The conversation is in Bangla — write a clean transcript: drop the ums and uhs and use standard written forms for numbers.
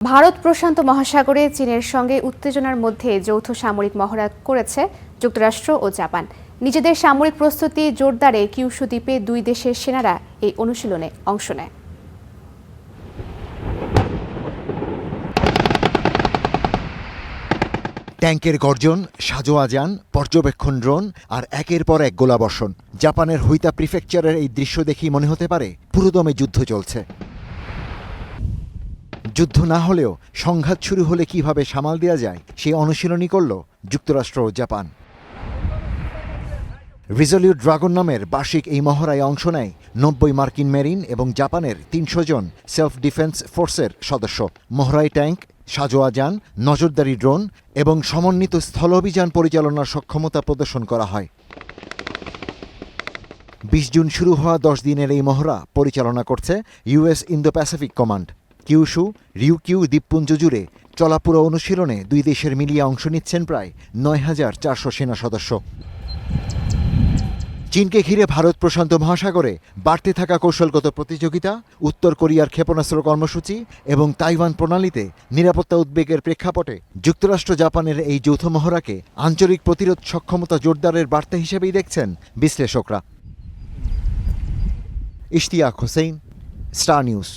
ভারত প্রশান্ত মহাসাগরে চীনের সঙ্গে উত্তেজনার মধ্যে যৌথ সামরিক মহড়া করেছে যুক্তরাষ্ট্র ও জাপান। নিজেদের সামরিক প্রস্তুতি জোরদারে কিউশু দ্বীপে দুই দেশের সেনারা এই অনুশীলনে অংশ নেয়। ট্যাঙ্কের গর্জন, সাজোয়া যান, পর্যবেক্ষণ ড্রোন আর একের পর এক গোলাবর্ষণ। জাপানের হুইতা প্রিফেকচারের এই দৃশ্য দেখেই মনে হতে পারে পুরোদমে যুদ্ধ চলছে। যুদ্ধ না হলেও সংঘাত শুরু হলে কিভাবে সামাল দেওয়া যায় সেই অনুশীলনই করল যুক্তরাষ্ট্র ও জাপান। রিজলিউট ড্রাগন নামের বার্ষিক এই মহড়ায় অংশ নেয় 90 মার্কিন মেরিন এবং জাপানের 300 জন সেলফ ডিফেন্স ফোর্সের সদস্য। মহড়ায় ট্যাঙ্ক, সাজোয়া যান, নজরদারি ড্রোন এবং সমন্বিত স্থল অভিযান পরিচালনার সক্ষমতা প্রদর্শন করা হয়। 20 জুন শুরু হওয়া 10 দিনের এই মহড়া পরিচালনা করছে US Indo Pacific command. Kyushu, Ryukyu দ্বীপপুঞ্জ জুড়ে চলা পুরো অনুশীলনে দুই দেশের মিলিয়ে অংশ নিচ্ছেন প্রায় 9400 সেনা সদস্য। চীনকে ঘিরে ভারত প্রশান্ত মহাসাগরে বাড়তে থাকা কৌশলগত প্রতিযোগিতা, উত্তর কোরিয়ার ক্ষেপণাস্ত্র কর্মসূচি এবং তাইওয়ান প্রণালীতে নিরাপত্তা উদ্বেগের প্রেক্ষাপটে যুক্তরাষ্ট্র জাপানের এই যৌথ মহড়াকে আঞ্চলিক প্রতিরোধ সক্ষমতা জোরদারের বার্তা হিসেবেই দেখছেন বিশ্লেষকরা। Ishtiaq Hossain, star news.